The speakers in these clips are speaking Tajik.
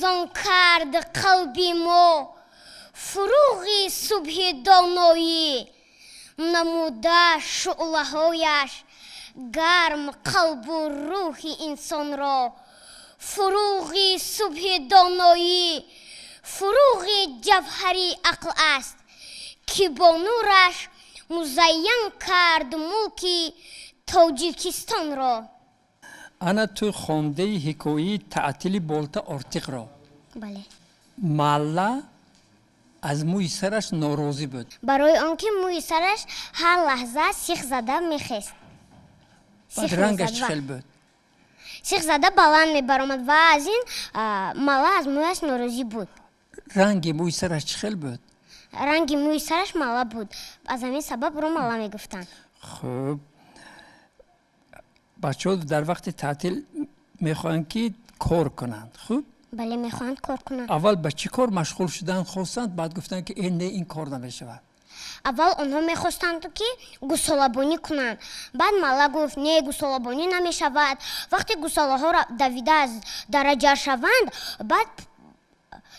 ارزان کرد قلبی ما فروغی صبح دانایی نموده شعله‌هایش گرم قلب و روح انسان را فروغی صبح دانایی فروغی جوهری عقل است که با نورش مزین کرد ملک تاجیکستان را. انا تو خونده حکایی تعطیل بولتا ارتق را. بله. مالا از موی سرش ناراضی بود. برای آنکه موی سرش هر لحظه سیخ زده میخست. بعد رنگش چخل بود. سیخ زده بلند میبرامد و از این مالا از مویش ناراضی بود. رنگ موی سرش چخل بود. رنگ موی سرش مالا بود. از همین سبب رو مالا میگفتن. خب بچه ها در وقت تعطیل میخواهند که کار کنند. خب بله میخواهند کار کنند. اول به چی کار مشغول شدن خواستند بعد گفتند که این کار نمیشود. اول آنها میخواستند که گوساله‌بانی کنند. بعد مالا گفت نه گوساله‌بانی نمیشود. وقتی گوساله ها را دویده از درجه شوند بعد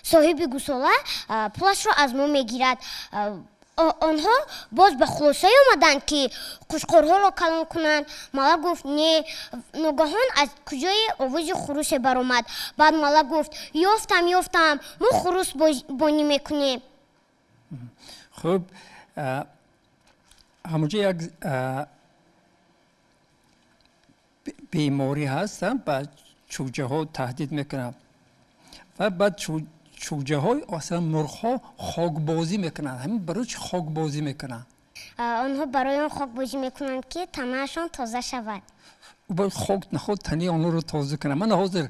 صاحب گوساله پولش را از ما میگیرد. آنها باز به خلاصه آمدند که قشقرها را کلان کنند. مالا گفت نه. ناگهان از کجای آواز خروس برآمد. بعد مالا گفت یافتم ما خروس بانی میکنیم. خب همونجا یک بیماری هستن بعد چوجه ها تهدید میکنن و بعد چوجه های اصلا مرغ ها خاک بازی میکنن. همین برای چی خاک بازی میکنن؟ آنها برای آن خاک بازی میکنند که تنهشان تازه شود. باید خاک نخود تنی آنها رو تازه کنم. من حاضر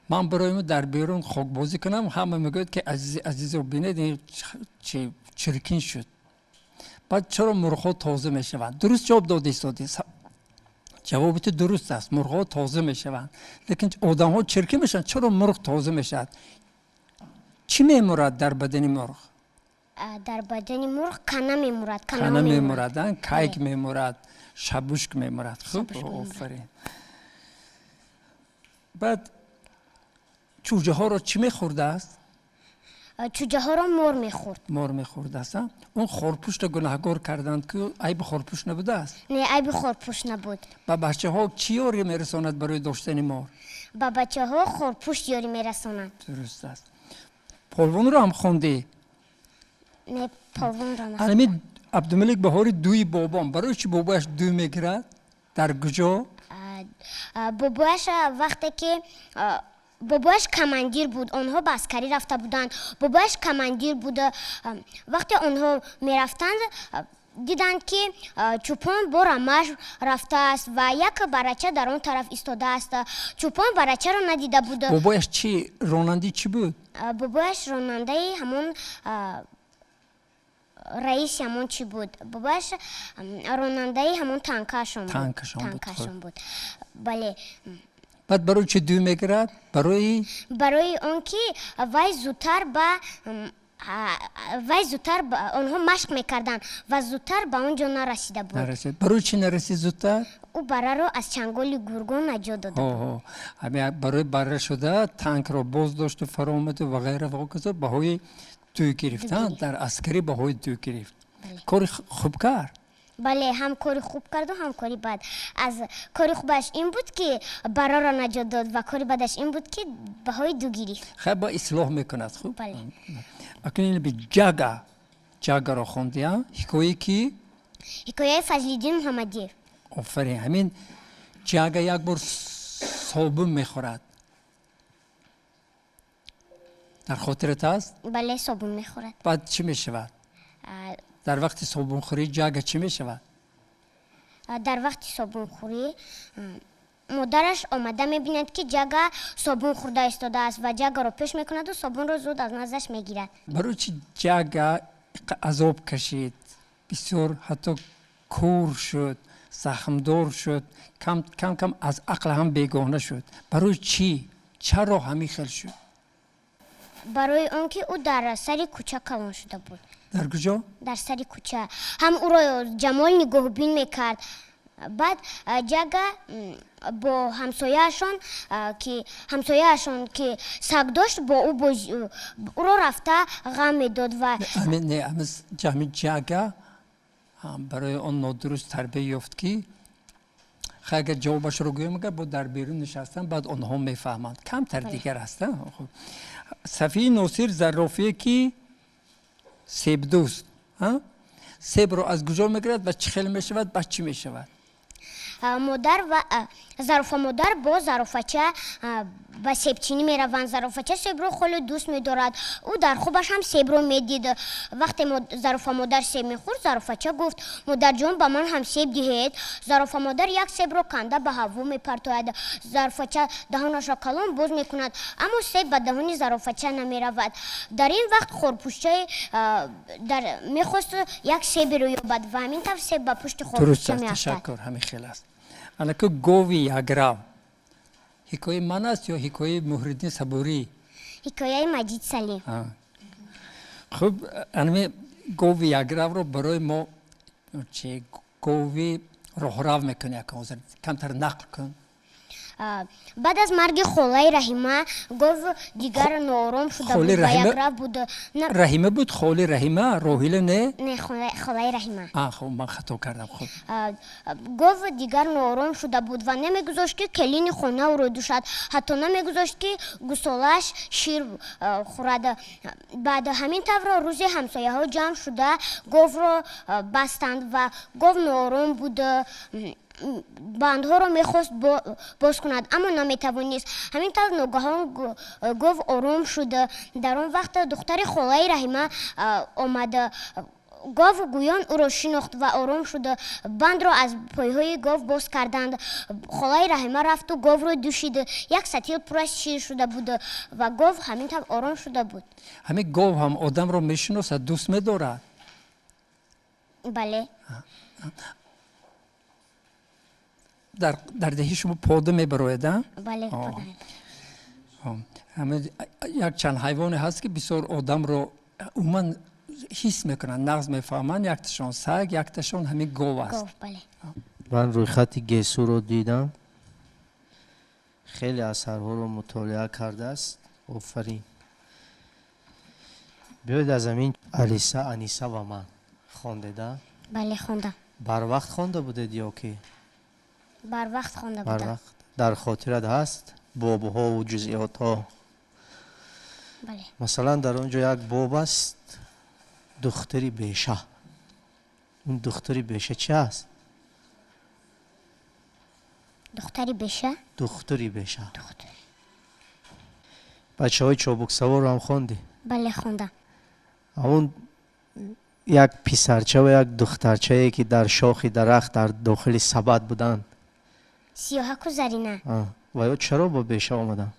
من برای ما در بیرون خاک بازی کنم. همه میگوید که عزیز رو بینید چه چرکین شد. بعد چرا مرغ ها تازه میشوند؟ درست جواب دادی استادی. جواب تو درست است. مرغ ها تازه میشوند. لیکن آدم ها چرکین میشن. چرا مرغ تازه میشد؟ چی میمورد در بدن مرغ؟ در بدن مرغ کنه میمورد. کنه میموردن، کیک میمورد، شبوشک میمورد. خب آفرین. بعد چوجه ها را چی میخورده است؟ چوجه ها را مور میخورد. مور میخورده است. اون خورپوش را گناهکار کردند که عیب خورپوش نبوده است. نه عیب خورپوش نبود. با بچه ها چی یاری میرساند برای داشتن مور؟ با بچه ها خورپوش یاری میرساند. درست است. پلوان رو هم خوندی؟ نه پلوان را نخوندم. همین عبدالملک بهاری دوی بابام برای چی بابایش دو میگرد؟ در کجا؟ بابایش وقتی که بابایش کماندیر بود. آنها به عسکری رفته بودند. بابایش کماندیر بود. وقتی آنها میرفتند دیدند که چوپان با رمش رفته است و یک برچه در آن طرف ایستاده است. چوپان برچه را ندیده بود. بابایش چی راننده چی بود؟ بابایش راننده همون رئیس همون چی بود؟ بابایش راننده همون تانکاشون بود. بله. بعد برای چی دو میگرد؟ برای آنکه وی زودتر آنها مشق میکردن و زودتر به اونجا نرسیده بود. برای چی نرسید زودتر؟ او بره رو از چنگال گرگان نجات داده بود. برای بره شده تانک رو باز داشت و فرا آمد و غیره و غیره. بهای دو گرفتن در عسکری بهای دو گرفت. کار خوب کرد. بله هم کاری خوب کرد و هم کاری بد. از کاری خوبش این بود که برا را نجات داد و کاری بدش این بود که بهای دو گرفت. خیلی با اصلاح میکند. خوب. بله. اکنون به جاگا را خوندیم. حکایه کی؟ حکایه فضل‌الدین محمدی. آفرین. همین جاگا یک بار صابون میخورد. در خاطرت هست؟ بله صابون میخورد. بعد چی میشود؟ در وقت صابون خوری جاگا چی میشود؟ در وقت صابون خوری مادرش آمده میبیند که جاگا صابون خورده ایستاده است و جاگا رو پیش میکند و صابون رو زود از نزدش میگیرد. برای چی جاگا عذاب کشید؟ بسیار حتی کور شد، زخمدار شد، کم از عقل هم بیگانه شد. برای چی؟ چرا همین خیل شد؟ برای آنکه او در سری کوچه کلان شده بود. در کجا؟ در سری کوچه. هم او را جمال نگاه بین میکرد. بعد جگه با همسایه‌شان که سگ داشت با او را رفته غم میداد و همین جگه برای اون نادرست تربیت یافت که اگر جوابش رو گویم با در بیرون نشستن بعد آنها میفهمند کمتر دیگر هستن. صفی ناصر زرافیه که سیب دوست سیب رو از کجا میگیرد و چخیل میشود و چی میشود؟ مادر و زرافه مادر با زرافچه به سیبچینی میروند. زرافچه سیب رو خیلی دوست میدارد. او در خوبش هم سیب رو میدید. وقتی زرافه مادر سیب میخورد زرافچه گفت مادر جان به من هم سیب دهید. زرافه مادر یک سیب رو کنده به هوا میپرتاید. زرافچه دهانش را کلان باز میکند اما سیب به دهان زرافچه نمیرود. در این وقت خرپوشچه میخواست یک سیب رو یابد و همین طور سیب به پشت خرپوشچه میافتد. تشکر، همین خیلی است. الان که گاوی یگرو حکایه من است یا حکایه محیدین صبوری؟ حکایه مجید سلیم. خب انمی گاوی یگرو رو برای ما چه گاوی راه میکنه کمتر نقل کن. بعد از مرگ خالای رحیمه گاو دیگر ناآرام شده بود و یگرو بود. رحیمه بود؟ خاله رحیمه؟ راحیله نه؟ نه خالای رحیمه. خب من خطا کردم. خب گاو دیگر ناآرام شده بود و نمیگذاشت که کلین خانه او رو دوشد. حتی نمیگذاشت که گوسالش شیر خورد. بعد همین طور روزی همسایه ها جمع شده گاو رو بستند و گاو ناآرام بود. بندها رو میخواست باز کند اما نمیتوانست. همین طور ناگهان گاو آرام شد. در آن وقت دختر خالای رحیمه آمد. گاو گویان او را شناخت و آرام شد. بند را از پایهای گاو باز کردند. خالای رحیمه رفت و گاو را دوشید. یک سطیل پر از شیر شده بود و گاو همین طور آرام شده بود. همین گاو هم آدم را میشناسد، دوست میدارد؟ بله. در دهی شما پاده میبراید؟ بله پاده. یک چند حیوانی هست که بسیار آدم رو عموما حس میکنن، نغز میفهمن. یکتشان سگ، یکتشان همین گاو است. بله. من روی خط گیسو رو دیدم، خیلی اثرها رو مطالعه کرده است. آفرین. بیاید از همین الیسا، انیسا و من خونده؟ بله خونده. بر وقت خونده بودید یا که؟ بر وقت خونده بر بودم. وقت. در خاطرت هست بابها و جزئیات ها؟ بله. مثلا در اونجا یک باب است دختری بیشه. اون دختری بیشه چه است؟ دختری بیشه؟ دختری بیشه. بچه های چابک سوار رو هم خوندی؟ بله خوندم. اون یک پسرچه و یک دخترچه که در شاخ درخت در داخل سبد بودن، سیاهک و زرینه. و یا چرا با بیشه آمدن؟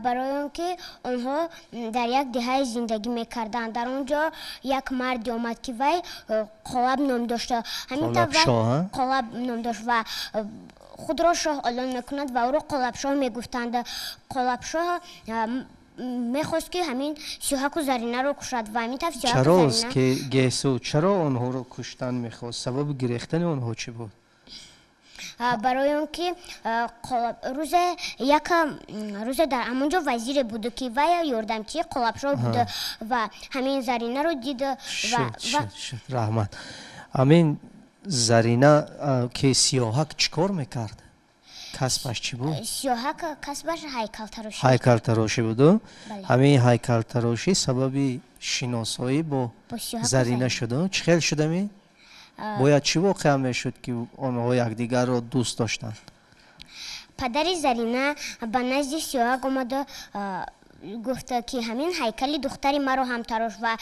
برای اینکه آنها در یک دهه زندگی میکردند. در اونجا یک مرد آمد که وی قالب نام داشت. قالب شاه؟ قالب نام داشت و خود را شاه اعلان میکند و او را قالب شاه میگفتند. قالب شاه میخواست که همین سیاهک و زرینه رو کشد و همین طور سیاهک و چرا زرینه. که گیسو چرا آنها رو کشتن میخواست؟ سبب گریختن آنها چی بود؟ برای اینکه روز در همونجا وزیر بود که وی یاردمچی قالبشاه بود و همین زرینه رو دید و رحمت. همین زرینه که سیاهک چیکار میکرد؟ کسبش چی بود؟ سیاهک کسبش هیکل تراشی. هیکل تراشی بود. همین هیکل تراشی سبب شناسایی با زرینه شده. چه خیلی شده می؟ باید چی واقعا میشد که آنها یکدیگر رو دوست داشتند؟ پدر زرینه به نزد سیاهک آمد گفت که همین هیکل دختری مرا هم تراش و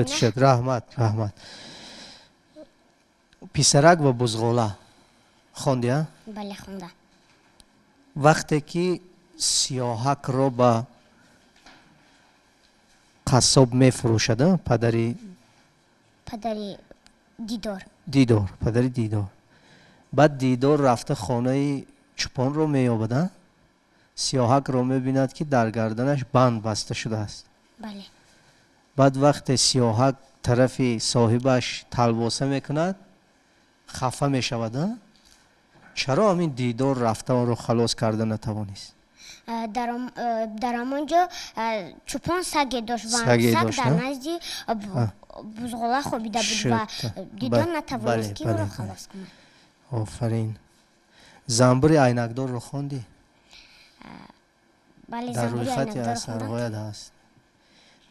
شد. رحمت. پسرک و بزغاله خوندی؟ بله خونده. وقتی که سیاهک رو به قصاب میفروشد، پدری دیدار. بعد دیدار رفته خانه چوپان رو میابدن. سیاهک رو میبیند که در گردنش بند بسته شده است. بله. بعد وقت سیاهک طرف صاحبش تلواسه میکند، خفه میشود چرا همین دیدار رفته اون رو خلاص کرده نتوانست در همونجا چوپان سگی داشت و سگ در نزدی بزغاله خوابیده بود و دیدار نتوانست که او رو خلاص کنه. آفرین. زنبور عینکدار رو خوندی؟ بله در روی زنبور خط عینکدار اثر خوندم. باید هست.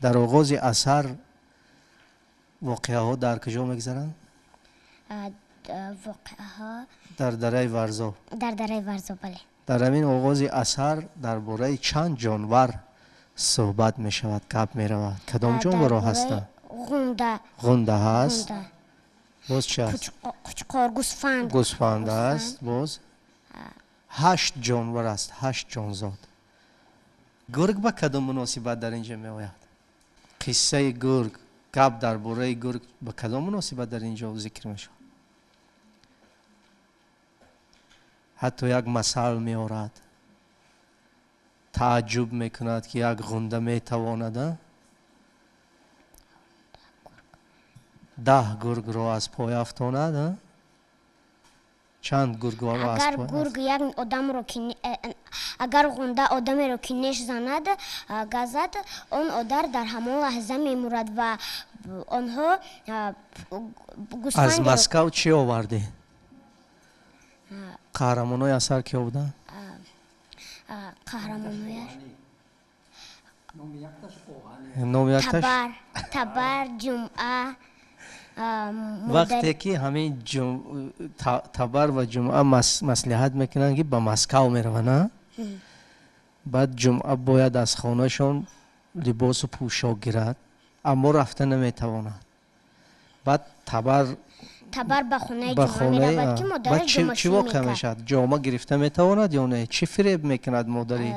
در آغاز اثر واقعه ها در کجا میگذرن؟ واقعه ها در دره ورزا. در دره ورزا بله. در همین آغاز اثر درباره چند جانور صحبت می شود گپ می رود. کدام جانور هستند؟ غنده هست. باز چی هست؟ قوچقار گوسفند. گوسفند است. باز 8 جانور است. 8 جانزاد. گرگ با کدام مناسبت در اینجا می آید؟ قصه گرگ گپ درباره گرگ با کدام مناسبت در اینجا ذکر می شود؟ حتی یک مثال می آورد. تعجب می کند که یک غنده می تواند 10 گرگ را از پای افشاند. چند گرگ را از پای؟ اگر گرگ یک آدم رو اگر غنده آدمی رو که نش زند گزد اون آدم در همان لحظه می مرد و آنها گوسفند از مسکو چی آورده؟ قهرمانای اثر کی بودن؟ قهرمانایش نام یکتاش تبر جمعه وقتی که همین تبر و جمعه مصلحت میکنن که به مسکو میروند بعد جمعه باید از خانهشون لباس و پوشاک گیرد اما رفته نمیتواند. بعد تبر به خونه جمعه میرود که مادرش جمعه چی واقع میشد؟ جامعه گرفته میتواند یا نه؟ چی فریب میکند مادری؟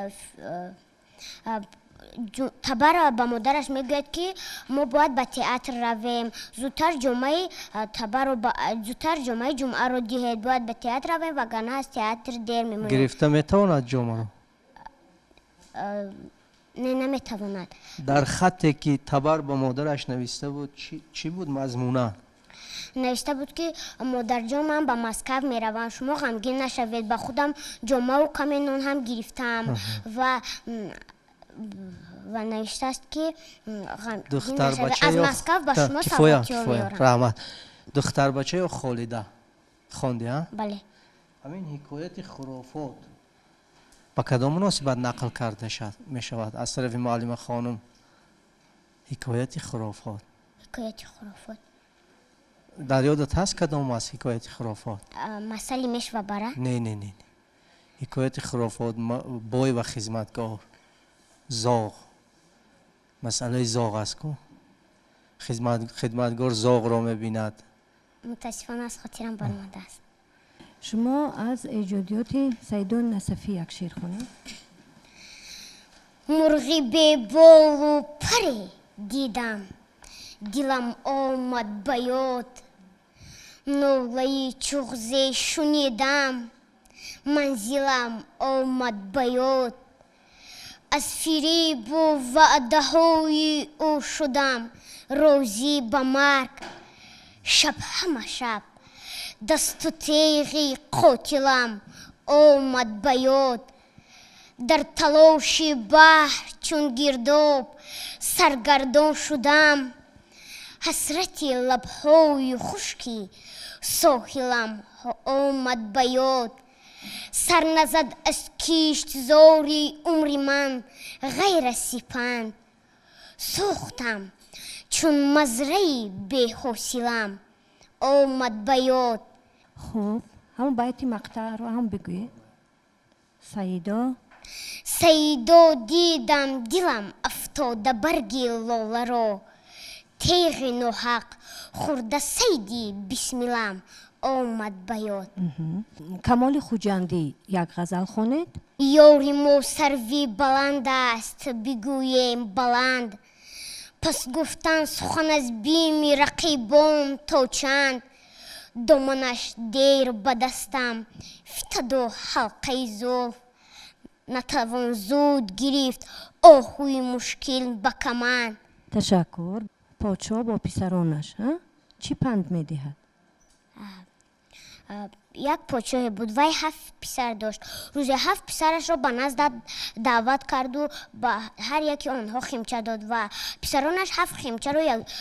تبر به مادرش میگوید که ما باید به تئاتر رویم زودتر جمعه جمعه رو دهید باید به تئاتر رویم وگرنه از تئاتر دیر میمونیم. گرفته میتواند جمعه رو؟ نه نمیتواند. در خطی که تبر به مادرش نوشته بود چی بود مضمونه؟ نوشته بود که مادر جان من به مسکو میروم شما غمگین نشوید به خودم جمعه و کمی نان هم گرفتم و نوشته است که دختر بچه از مسکو به شما سوگاتی ها میارم. رحمت. دختر بچه یا خالده خواندی ها؟ بله. همین حکایت خرافات با کدام مناسبت نقل کرده می شود از طرف معلم خانم؟ حکایت خرافات در یادت هست کدام است حکایت خرافات؟ مسئله میش و بره؟ نه حکایت خرافات بای و خدمتگار زاغ مسئله زاغ است کو خدمتگار زاغ را میبیند. متاسفانه از خاطرم برآمده است. شما از ایجادیات سیدون نصفی یک شعر خونید. مرغی به بال و پری دیدم دلم آمد به یاد ناله‌ی چغزی شنیدم منزلم آمد به یاد از فریب و وعده های او شدم روزی به مرگ شب همه شب دست و تیغ قاتلم آمد به یاد در تلاش بحر چون گرداب سرگردان شدم حسرت لبهای خشکی ساحلم آمد به یاد سر نزد از کشتزاری عمر من غیر از سپند سوختم چون مزرعه بی حاصلم آمد به یاد. خوب همون بیت مقطع رو هم بگویید. سیدا دیدم دلم افتاده برگی لاله را تیغ نوحق خورده سیدی بسملم آمد به یاد. کمال خوجندی یک غزل خونید. یاری ما سروی بلند است بگویم بلند پس گفتن سخن از بیم رقیبان تا چند دامنش دیر به دستم فتد و حلقه زلف نتوان زود گرفت آهوی مشکل به کمند. تشکر. پادشاه با پسرانش چی پند میدهد؟ як подшоҳе буд, вай 7 писар дошт. рӯзе 7 писарашро ба назд даъват карду, ба ҳар яки онҳо химча дод ва писаронаш 7 химчаро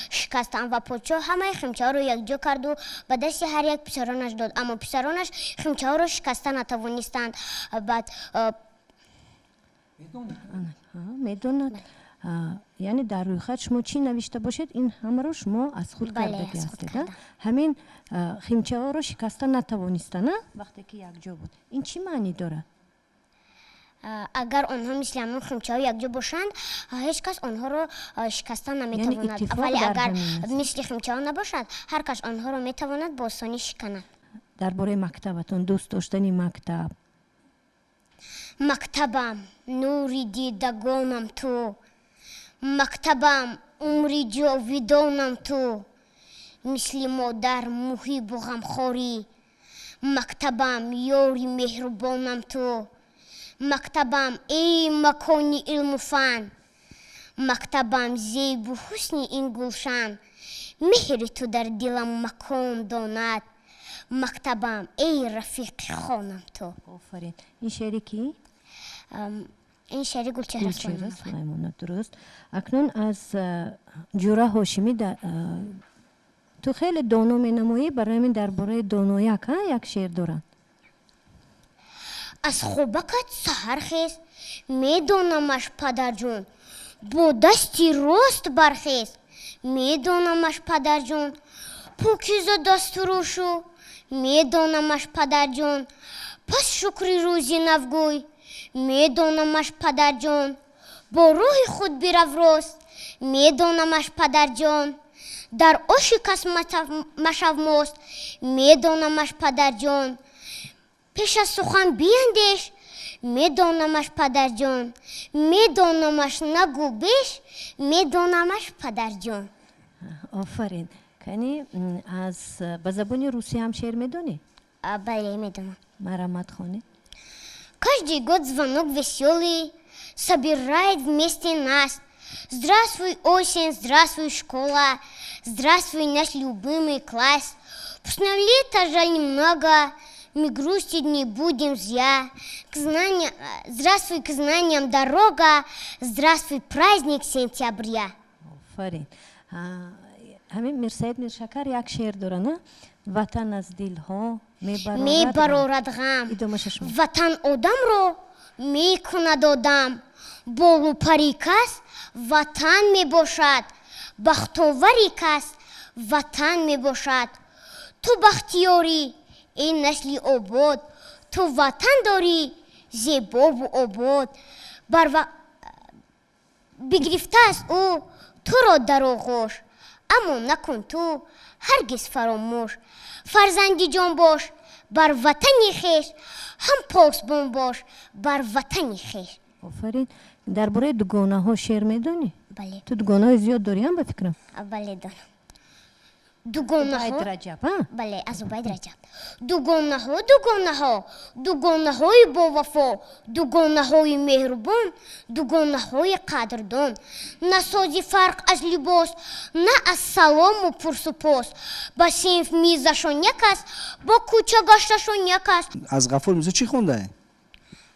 шикастанд ва подшоҳ ҳамаи химчаҳоро якҷо карду ба дасти ҳар як писаронаш дод, аммо писаронаш химчаҳоро шикаста натавонистанд. баъд медонад, яъне дар рӯйхат шумо чӣ навишта бошед, ин ҳамаро шумо аз худ кардаги ҳастед. ҳамин химчаҳоро шикаста натавонистанд вақте ки якҷо буд. ин чӣ маънӣ дорад? агар онҳо мисли ҳамон химчаҳо якҷо бошанд, ҳеҷ кас онҳоро шикаста наметавонад. иттифоқ вале дар агар ҳамин аст. мисли химчаҳо набошад, ҳар кас онҳоро метавонад бо осонӣ шиканад. дар бораи мактабатон, дӯст доштани мактаб. мактабам нури дидагонам ту, мактабам умри ҷовидонам ту, мисли модар муҳибу ғамхорӣ, мактабам ёри меҳрубонам ту, мактабам эй макони илму фан, мактабам зебу ҳусни ин гулшан, меҳри ту дар дилам макон донад, мактабам эй рафиқи хонам ту. офарин. ин шеъри кӣ? ин шеъри Гулчеҳра Сулаймонов, дуруст. акнун аз Ҷура Ҳошимӣ, ту хеле доно менамоӣ, барои ҳамин дар бораи донояк як шеър доранд. аз хобакат саҳар хез, медонамаш падарҷон, бо дасти рост бархез, медонамаш падарҷон, покиза дастурошу, медонамаш падарҷон, пас шукри рӯзи навгӯй, медонамаш падарҷон, бо роҳи худ бирав рост, медонамаш падарҷон, дар оши кас машав мост, медонамаш падарҷон, пеш аз сухан биандеш, медонамаш падарҷон, медонамаш нагӯ беш, медонамаш падарҷон. офарин. кани аз ба забони русӣ ҳам шеър медонӣ? бале, медонам. марамат хонӣ. Каждый год звонок веселый собирает вместе нас. Здравствуй, осень, здравствуй, школа, здравствуй, наш любимый класс. Пусть нам лета жаль немного, мы грустить не будем зря. Здравствуй, к знаниям дорога, здравствуй, праздник сентября. офарин. ҳамин Мирсаид Миршакар як шеър дорад, ватан аз дилҳо мебарорад ғам. ватан одамро мекунад одам, болупари кас ватан мебошад, бахтовари кас ватан мебошад. ту бахтиёрӣ эй насли обод, ту ватан дорӣ зебобу обод. бигрифтааст ӯ туро дар оғош, аммо накун ту ҳаргиз фаромӯш. фарзанди ҷон бош бар ватани хеш, ҳам посбон бош бар ватани хеш. офарин. дар бораи дугонаҳо шеър медонӣ? бале. ту дугонаҳои зиёд дориям ба фикрам? бале донам. дугонаҳо, бале, аз Убайд Раҷаб. дугонаҳо, дугонаҳо, дугонаҳои бовафо, дугонаҳои меҳрубон, дугонаҳои қадрдон. насози фарқ аз либос, на аз салому пурсупос. ба синф мизашон як аст, бо кӯча гашташон як аст. аз Ғафур Мирзо чӣ хондаe?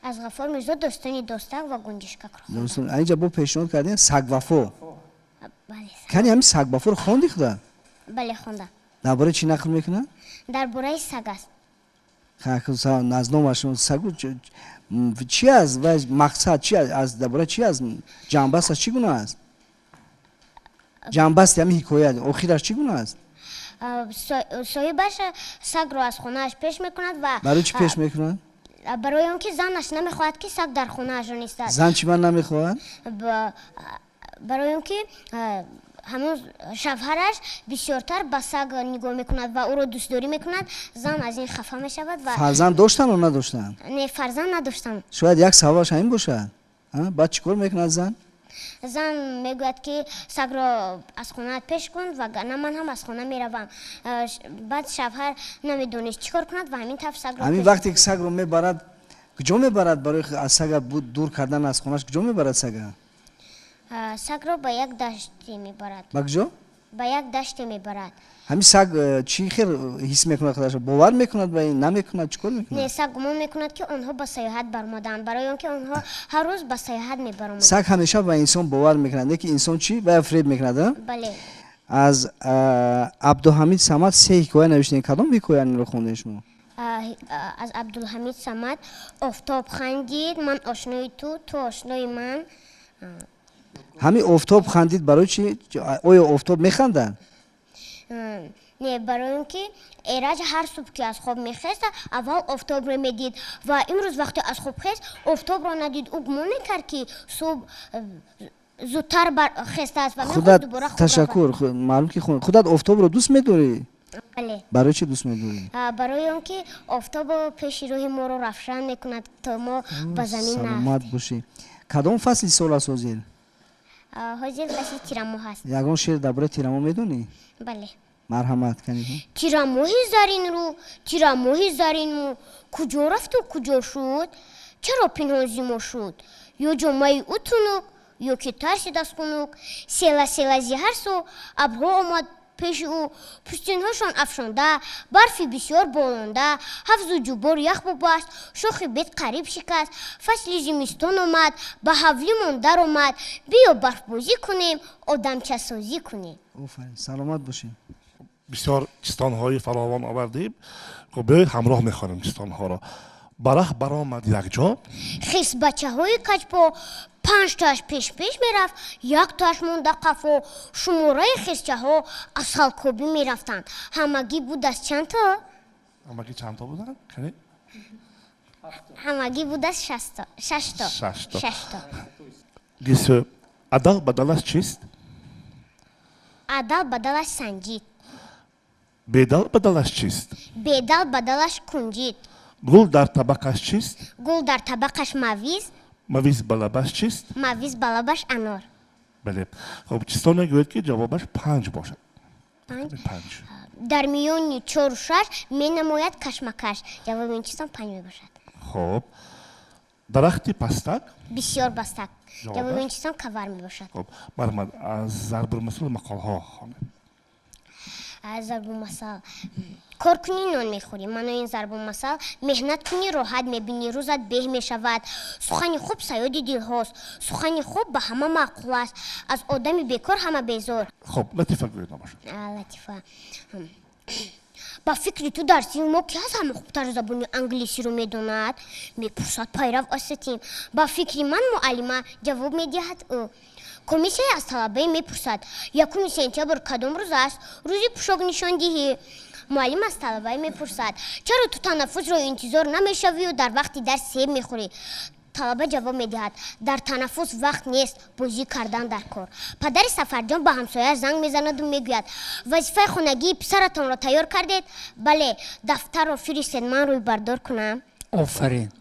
аз Ғафур Мирзо достони достак ва гунҷишкакро хондам. اینجا бо пешниҳод кардем сагвафо. бале, кани ҳамин сагвафоро хонди худа? бале, хондам. дар бораи чӣ нақл мекунад? дар бораи саг аст. назномаш сагу чӣ аст ва мақсад чӣ аст? дар бораи чӣ аст? ҷанбаст аз чӣ гуна аст? ҷанбасти ҳамин ҳикоят охираш чӣ гуна аст? соҳибаш сагро аз хонааш пеш мекунад ва барои чӣ пеш мекунад? барои он ки занаш намехоҳад ки саг дар хонаашон истад. зан чӣ ман намехоҳад? барои он ки ҳамон шавҳараш бисёртар ба саг нигоҳ мекунад ва ӯро дӯстдорӣ мекунад, зан аз ин хафа мешавад ва фарзанд доштану надоштанд? не, фарзанд надоштанд. шояд як сабабаш ҳамин бошад. баъд чӣ кор мекунад зан? зан мегӯяд ки сагро аз хонаат пеш кун вагарна ман ҳам аз хона меравам. баъд шавҳар намедонист чӣ кор кунад ва ҳамин таф сагро ҳамин вақте ки сагро мебарад, куҷо мебарад? барои аз сага дур кардан аз хонааш куҷо мебарад сага? сагро ба як даште мебарад. ба куҷо? ба як даште мебарад. ҳамин саг чӣ хел ҳис мекунад худаш бовар мекунад ба ин намекунад чӣ кор мекунад не саг гумон мекунад ки онҳо ба саёҳат баромаданд барои он ки онҳо ҳар рӯз ба саёҳат мебаромаданд саг ҳамеша ба инсон бовар мекунад не ки инсон чӣ ба фреб мекунад бале аз абдуҳамид самад се ҳикоя навиштем кадом ҳикояро хондем шумо аз абдулҳамид самад офтоб хандид ман ошнои ту ошнои ман ҳамин офтоб хандид барои чӣ оё офтоб механдад не барои он ки эраҷ ҳар субҳ ки аз хоб мехеста аввал офтобро медид ва имрӯз вақте аз хоб хест офтобро надид ӯ гумон мекард ки субҳ зудтар хестааст ва худат ташаккур маълум ки худат офтобро дӯст медорӣ бале барои чӣ дӯст медорӣ барои он ки офтоб пеши рӯҳи моро равшан мекунад то мо ба замин саломат бошӣ кадом фасли сол аст ҳозир ҳозир фасли тирамоҳ аст ягон шеър дар бораи тирамоҳ медонӣ бале марҳамат канӣ тирамоҳи заринмӯ куҷо рафту куҷо шуд чаро пинҳон зимо шуд ё ҷомаи ӯ тунук ё ки тарсид аз хунук села зиҳар су абрҳо омад пеши ӯ пӯстинҳошон афшонда барфи бисёр болонда ҳафзу ҷубор ях бубаст шохи бед қариб шикаст фасли зимистон омад ба ҳавлимон даромад биё барфбозӣ кунем одамчасозӣ кунем офарин саломат бошем бисёр чистанҳои фаровон овардем биёед ҳамроҳ мехонем чистанҳоро барах баромад якҷо хис бачаҳои каҷпо 5 тоаш пеш мерафт 1 тоаш монда қафо шумораи хисчаҳо аз халкобӣ мерафтанд ҳамагӣ будааст чанд то ҳамагӣ чанд то буданд ҳамагӣ будааст 6 то гисё адал бадалаш чист адал бадалаш санҷид бедал бадалаш чист бедал бадалаш кунҷид гул дар табақаш чист гул дар табақаш мавиз мавиз ба лабаш чист мавиз ба лабаш анор бале хоб чистоне гӯед ки ҷавобаш 5 бошад 5 дар миёни 4 6 менамояд кашмакаш ҷавоби ин чистон 5 мебошад хоб дарахти пастак бисёр бастак ҷавоби ин чистон кавар мебошад хоб марҳамат аз зарбулмасал мақолҳо хонем аз зарбулмасал кор кунӣ нон мехӯрӣ маънои ин зарбулмасал меҳнат кунӣ роҳат мебинӣ рӯзат беҳ мешавад сухани хуб саёди дилҳост сухани хуб ба ҳама маъқул аст аз одами бекор ҳама безор хоб латифа гӯед набошад латифа ба фикри ту дар синф мо ки аз ҳама хубтар забони англисиро медонад мепурсад пайрав аз сатим ба фикри ман муаллима ҷавоб медиҳад ӯ комиссия аз талабаи мепурсад 1 сентябр кадом рӯз аст рӯзи пӯшокнишондиҳӣ муаллим аз талабаи мепурсад чаро ту танаффусро интизор намешавию дар вақти дарс себ мехӯрӣ талаба ҷавоб медиҳад дар танаффус вақт нест бозӣ кардан дар кор падари сафарҷон ба ҳамсояаш занг мезанаду мегӯяд вазифаи хонагии писаратонро тайёр кардед бале дафтарро фиристед ман рӯйбардор кунам офарин